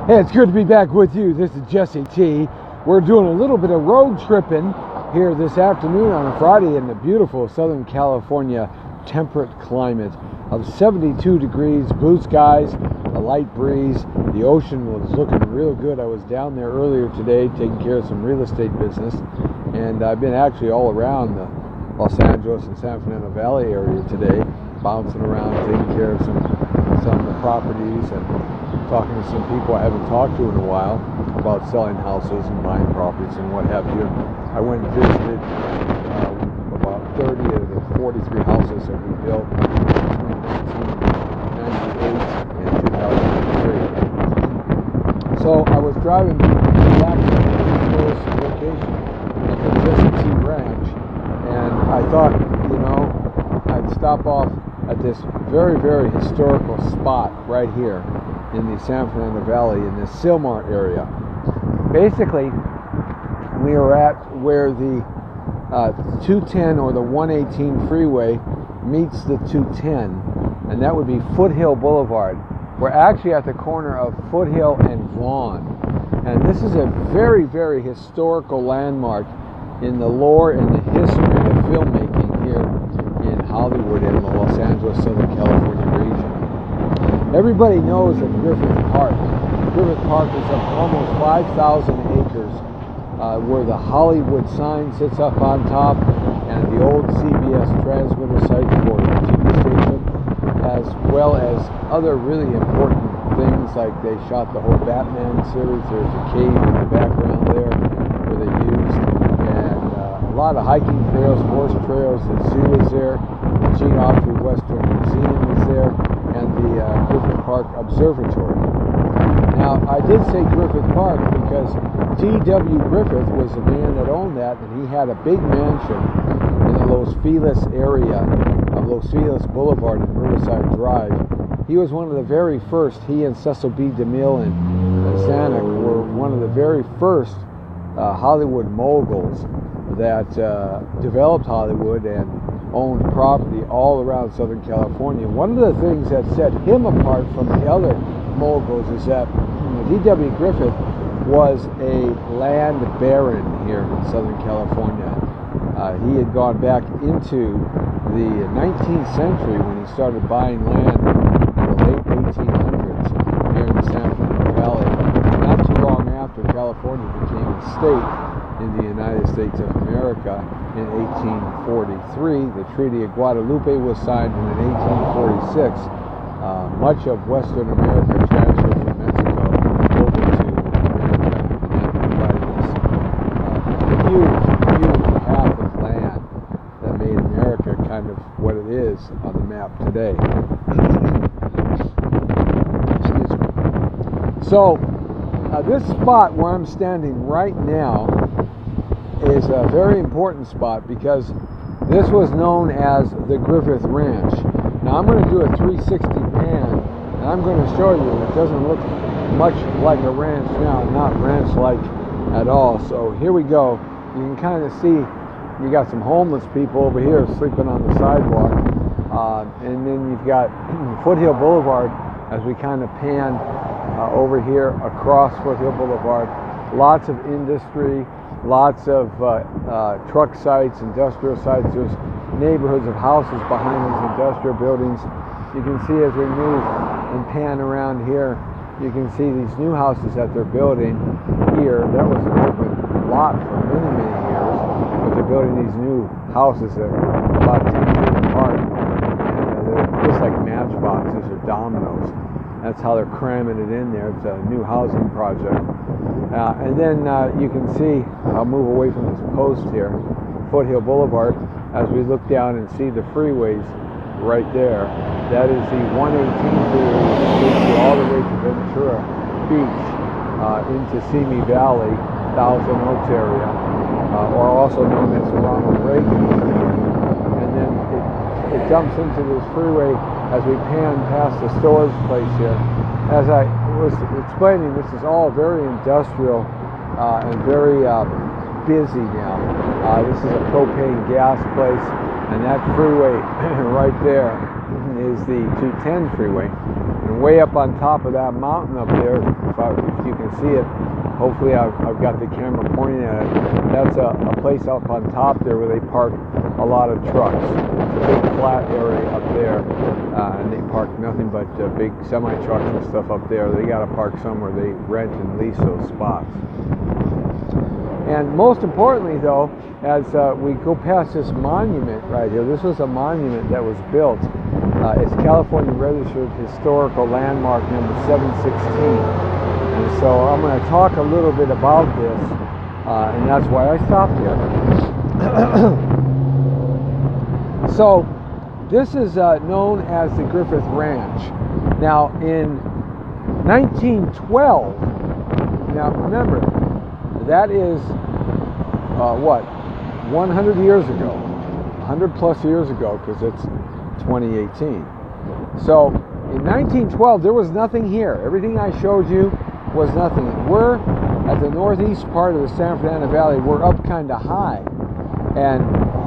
Hey, it's good to be back with you. This is Jesse T. We're doing a little bit of road tripping here this afternoon on a Friday in the beautiful Southern California temperate climate of 72 degrees, blue skies, a light breeze. The ocean was looking real good. I was down there earlier today taking care of some real estate business, and I've been actually all around the Los Angeles and San Fernando Valley area today, bouncing around, taking care of some of the properties and talking to some people I haven't talked to in a while about selling houses and buying properties and what have you. I went and visited about 30 of the 43 houses that we built between 1998 and 2003. So I was driving back to the first location at the Jesse T Ranch, and I thought, I'd stop off at this very, very historical spot right here in the San Fernando Valley in the Silmar area. Basically, we are at where the 210 or the 118 freeway meets the 210, and that would be Foothill Boulevard. We're actually at the corner of Foothill and Vaughn, and this is a very, very historical landmark in the lore and the history of filmmaking here in Hollywood and the Los Angeles, Southern California region. Everybody knows of Griffith Park. Griffith Park is of almost 5,000 acres where the Hollywood sign sits up on top and the old CBS transmitter site for the TV station, as well as other really important things like they shot the whole Batman series. There's a cave in the background there where they used, and a lot of hiking trails, horse trails. The zoo is there, the Gene Autry Western Museum is there, and the Griffith Park Observatory. Now, I did say Griffith Park because T.W. Griffith was the man that owned that, and he had a big mansion in the Los Feliz area of Los Feliz Boulevard and Riverside Drive. He was one of the very first, he and Cecil B. DeMille and Zanuck were one of the very first Hollywood moguls that developed Hollywood and owned property all around Southern California. One of the things that set him apart from the other moguls is that D.W. Griffith was a land baron here in Southern California. He had gone back into the 19th century when he started buying land in the late 1800s here in the San Fernando Valley. Not too long after California became a state in the United States of America in 1843. The Treaty of Guadalupe was signed in 1846. Much of Western America transferred from Mexico over to America, and that provided this huge half of land that made America kind of what it is on the map today. Excuse me. So, this spot where I'm standing right now is a very important spot because this was known as the Griffith Ranch. Now I'm going to do a 360 pan, and I'm going to show you it doesn't look much like a ranch now, not ranch-like at all. So here we go. You can kind of see you got some homeless people over here sleeping on the sidewalk, and then you've got Foothill Boulevard as we kind of pan over here across Foothill Boulevard. Lots of industry, lots of truck sites, industrial sites. There's neighborhoods of houses behind these industrial buildings. You can see as we move and pan around here, you can see these new houses that they're building here. That was an open lot for many, many years, but they're building these new houses that are about 10 feet apart, and they're just like matchboxes or dominoes. That's how they're cramming it in there. It's a new housing project. And then you can see, I'll move away from this post here, Foothill Boulevard, as we look down and see the freeways right there. That is the 118 freeway that takes you all the way to Ventura Beach into Simi Valley, Thousand Oaks area, or also known as Ronald Reagan area. And then it jumps into this freeway as we pan past the storage place here. As I was explaining, this is all very industrial and very busy now. This is a propane gas place, and that freeway right there is is the 210 freeway. And way up on top of that mountain up there, if you can see it, hopefully I've got the camera pointing at it, that's a place up on top there where they park a lot of trucks. It's a big flat area up there, and they park nothing but big semi-trucks and stuff up there. They got to park somewhere. They rent and lease those spots. And most importantly, though, as we go past this monument right here, this was a monument that was built. It's California Registered Historical Landmark number 716. And so I'm going to talk a little bit about this, and that's why I stopped here. So this is known as the Griffith Ranch. Now in 1912, now remember, that is what, 100 years ago, 100 plus years ago, because it's 2018. So in 1912 there was nothing here. Everything I showed you was nothing. We're at the northeast part of the San Fernando Valley. We're up kind of high, and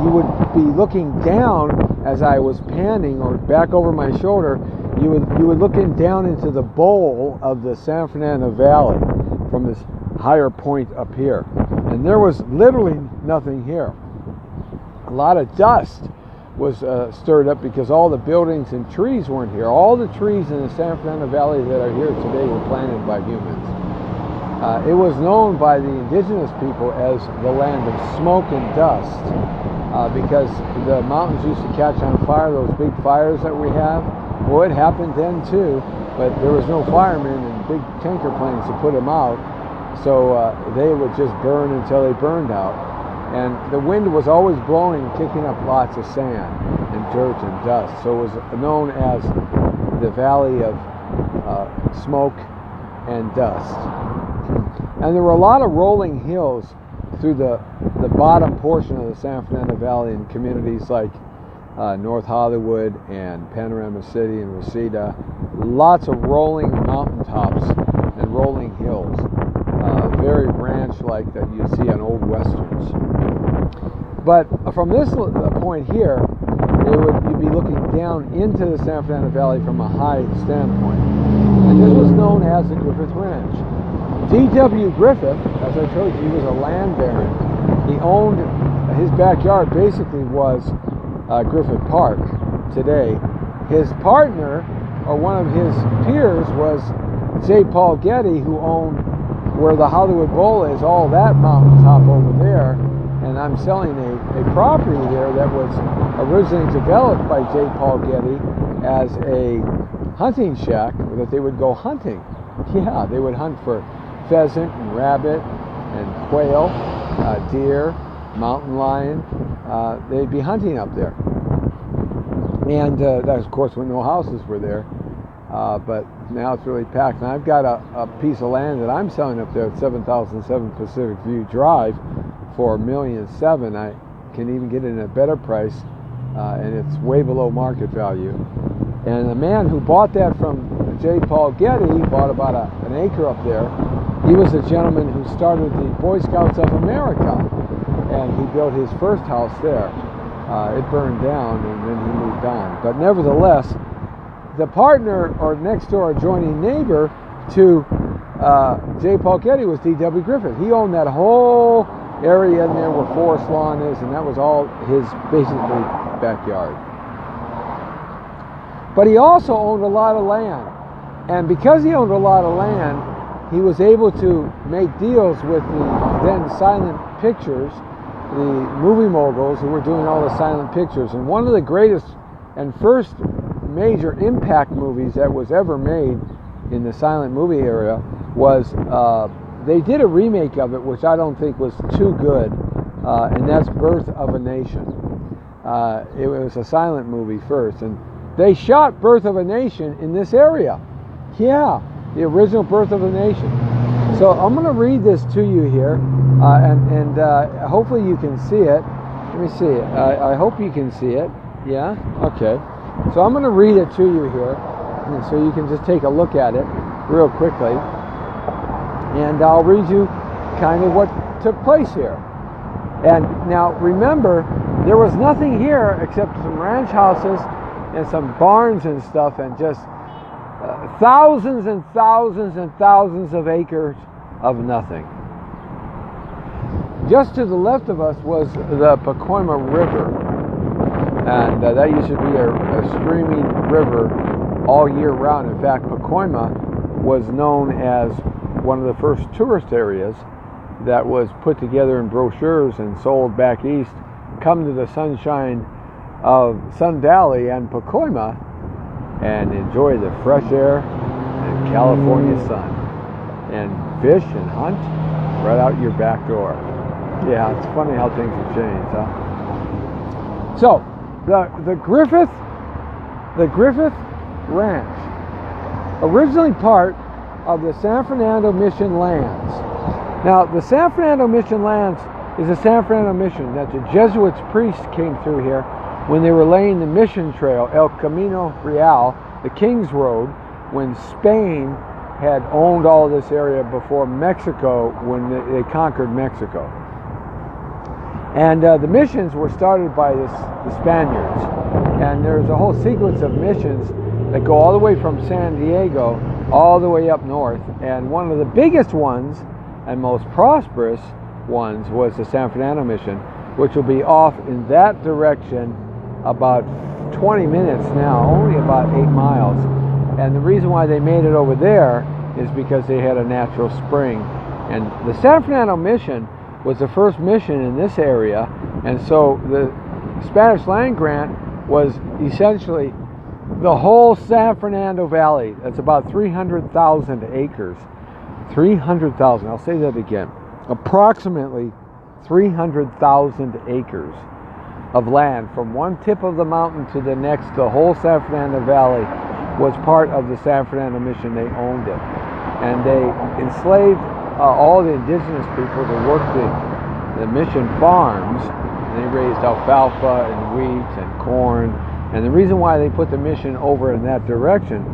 you would be looking down as I was panning or back over my shoulder. You would looking down into the bowl of the San Fernando Valley from this higher point up here, and there was literally nothing here. A lot of dust was stirred up because all the buildings and trees weren't here. All the trees in the San Fernando Valley that are here today were planted by humans. It was known by the indigenous people as the land of smoke and dust, because the mountains used to catch on fire, those big fires that we have. Well, it happened then too, but there was no firemen and big tanker planes to put them out, so they would just burn until they burned out. And the wind was always blowing and kicking up lots of sand and dirt and dust. So it was known as the Valley of Smoke and Dust. And there were a lot of rolling hills through the bottom portion of the San Fernando Valley in communities like North Hollywood and Panorama City and Reseda. Lots of rolling mountaintops and rolling hills. Very ranch-like that you see on old westerns. But from this point here, you'd be looking down into the San Fernando Valley from a high standpoint. And this was known as the Griffith Ranch. D.W. Griffith, as I told you, he was a land baron. He owned, his backyard basically was Griffith Park today. His partner, or one of his peers, was J. Paul Getty, who owned where the Hollywood Bowl is, all that mountaintop over there. And I'm selling a property there that was originally developed by J. Paul Getty as a hunting shack that they would go hunting. Yeah, they would hunt for pheasant and rabbit and quail, deer, mountain lion. They'd be hunting up there. And that, of course, when no houses were there. But now it's really packed. And I've got a piece of land that I'm selling up there at 7007 Pacific View Drive for $1.7 million. I can even get it in a better price, and it's way below market value. And the man who bought that from J. Paul Getty bought about an acre up there. He was a gentleman who started the Boy Scouts of America, and he built his first house there. It burned down, and then he moved on. But nevertheless, the partner or next door adjoining neighbor to J. Paul Getty was D.W. Griffith. He owned that whole area in there where Forest Lawn is, and that was all his basically backyard. But he also owned a lot of land, and because he owned a lot of land, he was able to make deals with the then silent pictures, the movie moguls who were doing all the silent pictures. And one of the greatest and first major impact movies that was ever made in the silent movie area was they did a remake of it, which I don't think was too good, and that's Birth of a Nation. It was a silent movie first, and they shot Birth of a Nation in this area. Yeah, the original Birth of a Nation. So I'm going to read this to you here, and hopefully you can see it. Let me see it. I hope you can see it. Yeah? Okay. So I'm going to read it to you here, and so you can just take a look at it real quickly. And I'll read you kind of what took place here. And now remember, there was nothing here except some ranch houses and some barns and stuff, and just thousands and thousands and thousands of acres of nothing. Just to the left of us was the Pacoima River, and that used to be a streaming river all year round. In fact, Pacoima was known as one of the first tourist areas that was put together in brochures and sold back east. Come to the sunshine of Sun Valley and Pacoima and enjoy the fresh air and California sun, and fish and hunt right out your back door. Yeah, it's funny how things have changed, huh? So the Griffith Ranch, originally part of the San Fernando Mission lands. Now, the San Fernando Mission lands is the San Fernando Mission that the Jesuits priests came through here when they were laying the mission trail, El Camino Real, the King's Road, when Spain had owned all this area before Mexico, when they conquered Mexico. And the missions were started by the Spaniards. And there's a whole sequence of missions that go all the way from San Diego all the way up north. And one of the biggest ones and most prosperous ones was the San Fernando Mission, which will be off in that direction about 20 minutes now, only about 8 miles. And the reason why they made it over there is because they had a natural spring. And the San Fernando Mission was the first mission in this area, and so the Spanish land grant was essentially the whole San Fernando Valley. That's about 300,000 acres. 300,000, I'll say that again. Approximately 300,000 acres of land from one tip of the mountain to the next. The whole San Fernando Valley was part of the San Fernando Mission. They owned it, and they enslaved all the indigenous people to work the mission farms. And they raised alfalfa and wheat and corn. And the reason why they put the mission over in that direction,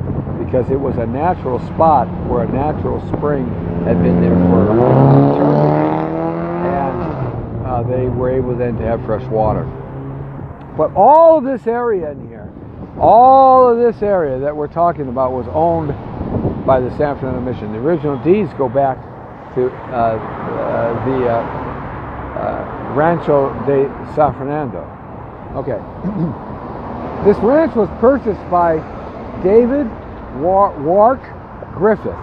because it was a natural spot where a natural spring had been there for eternity, and they were able then to have fresh water. But all of this area in here, all of this area that we're talking about was owned by the San Fernando Mission. The original deeds go back to the Rancho de San Fernando. Okay. This ranch was purchased by David Wark Griffith.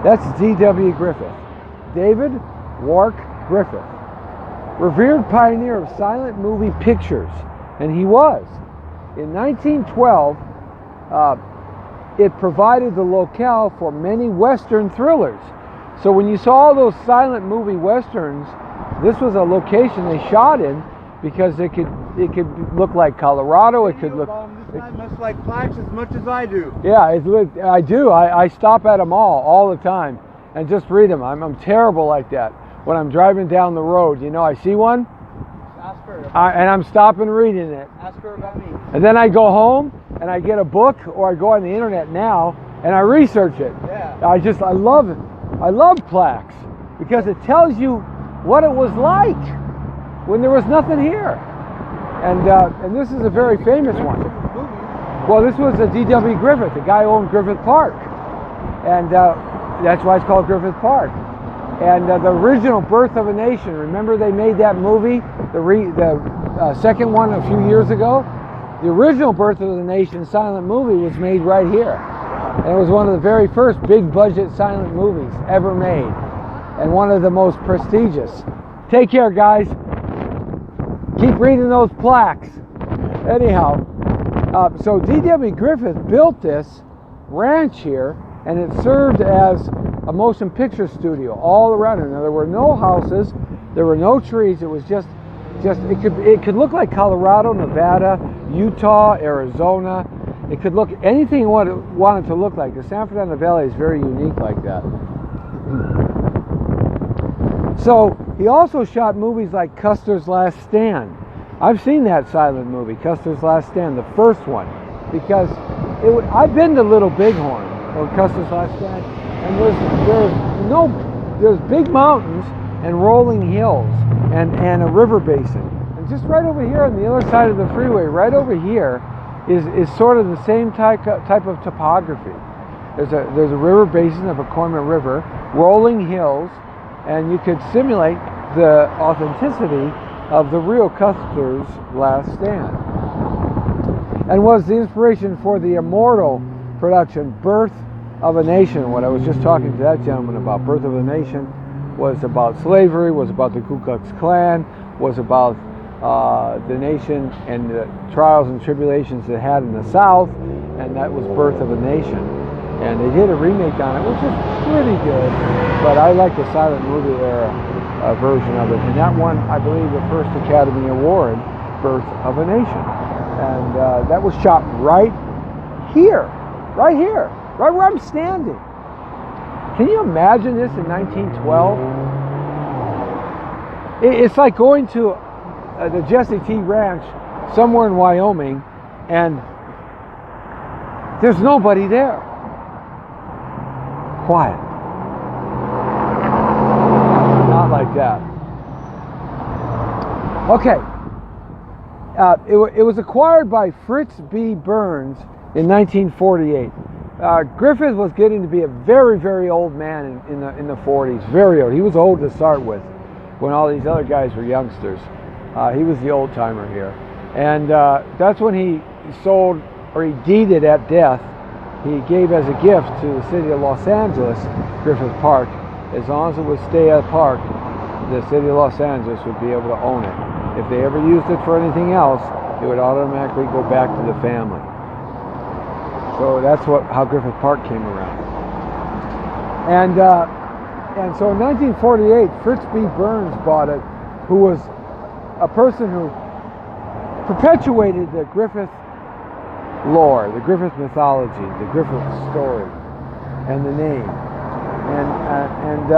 That's D.W. Griffith. David Wark Griffith. Revered pioneer of silent movie pictures. And he was. In 1912, it provided the locale for many Western thrillers. So when you saw all those silent movie Westerns, this was a location they shot in, because it could look like Colorado. It could look. This guy must like plaques as much as I do. Yeah, I do. I stop at them all the time and just read them. I'm terrible like that. When I'm driving down the road, I see one, Ask her. and I'm stopping reading it. Ask her about me. And then I go home and I get a book, or I go on the internet now and I research it. Yeah. I love it. I love plaques because it tells you what it was like when there was nothing here. And this is a very famous one. Well, this was a D.W. Griffith. The guy owned Griffith Park. And that's why it's called Griffith Park. And the original Birth of a Nation, remember they made that movie, the second one a few years ago? The original Birth of the Nation silent movie was made right here. And it was one of the very first big budget silent movies ever made. And one of the most prestigious. Take care, guys. Keep reading those plaques. Anyhow, so D.W. Griffith built this ranch here, and it served as a motion picture studio all around it. Now, there were no houses, there were no trees. It was just it could look like Colorado, Nevada, Utah, Arizona. It could look anything you wanted to look like. The San Fernando Valley is very unique like that. So he also shot movies like Custer's Last Stand. I've seen that silent movie, Custer's Last Stand, the first one, because I've been to Little Bighorn, or Custer's Last Stand, and there's big mountains and rolling hills and a river basin. And just right over here on the other side of the freeway, right over here, is sort of the same type of topography. There's a river basin of a Pacoima River, rolling hills, and you could simulate the authenticity of the real Custer's Last Stand. And was the inspiration for the immortal production Birth of a Nation. What I was just talking to that gentleman about, Birth of a Nation, was about slavery, was about the Ku Klux Klan, was about the nation and the trials and tribulations it had in the South, and that was Birth of a Nation. And they did a remake on it, which is pretty good, but I like the silent movie era version of it. And that won, I believe, the first Academy Award, Birth of a Nation. And that was shot right here, right where I'm standing. Can you imagine this in 1912? It's like going to the Jesse T. Ranch somewhere in Wyoming, and there's nobody there. Quiet. Not like that. Okay. It was acquired by Fritz B. Burns in 1948. Griffith was getting to be a very, very old man in the 40s. Very old. He was old to start with, when all these other guys were youngsters. He was the old timer here, and that's when he sold, or he deeded at death. He gave as a gift to the city of Los Angeles, Griffith Park. As long as it would stay a park, the city of Los Angeles would be able to own it. If they ever used it for anything else, it would automatically go back to the family. So that's how Griffith Park came around. And so in 1948, Fritz B. Burns bought it, who was a person who perpetuated the Griffith lore, the Griffith mythology, the Griffith story, and the name. And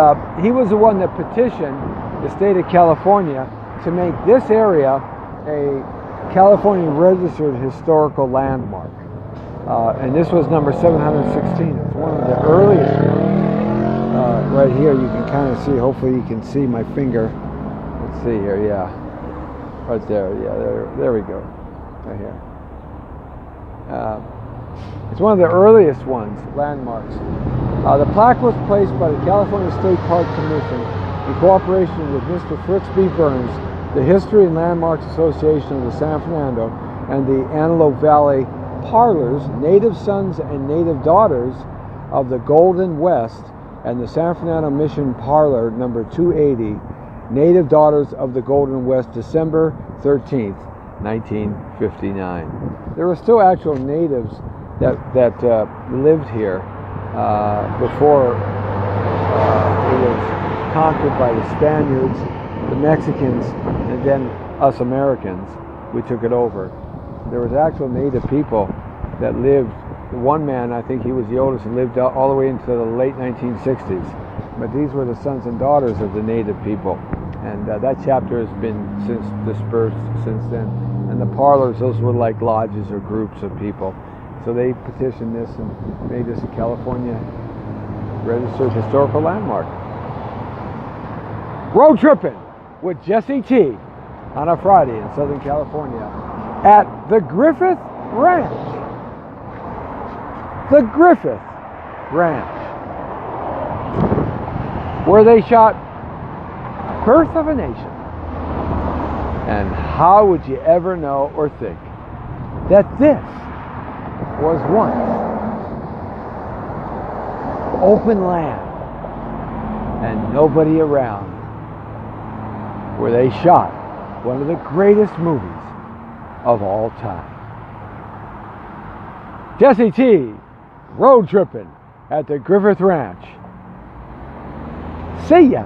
he was the one that petitioned the state of California to make this area a California Registered Historical Landmark. And this was number 716. It's one of the earliest ones. Right here, you can kind of see, hopefully you can see my finger. Let's see here, yeah. Right there, yeah, there we go. Right here. It's one of the earliest ones, landmarks. The plaque was placed by the California State Park Commission in cooperation with Mr. Fritz B. Burns, the History and Landmarks Association of the San Fernando, and the Antelope Valley Parlors, Native Sons and Native Daughters of the Golden West, and the San Fernando Mission Parlor number 280, Native Daughters of the Golden West, December 13th, 1959. There were still actual natives that lived here before it was conquered by the Spaniards, the Mexicans, and then us Americans. We took it over. There was actual native people that lived. One man, I think he was the oldest, and lived all the way into the late 1960s. But these were the sons and daughters of the native people. And that chapter has been dispersed since then. And the parlors, those were like lodges or groups of people. So they petitioned this and made this a California Registered Historical Landmark. Road tripping with Jesse T on a Friday in Southern California at the Griffith Ranch. The Griffith Ranch, where they shot Birth of a Nation. And how would you ever know or think that this was once open land and nobody around, where they shot one of the greatest movies of all time. Jesse T. road tripping at the Griffith Ranch. See ya.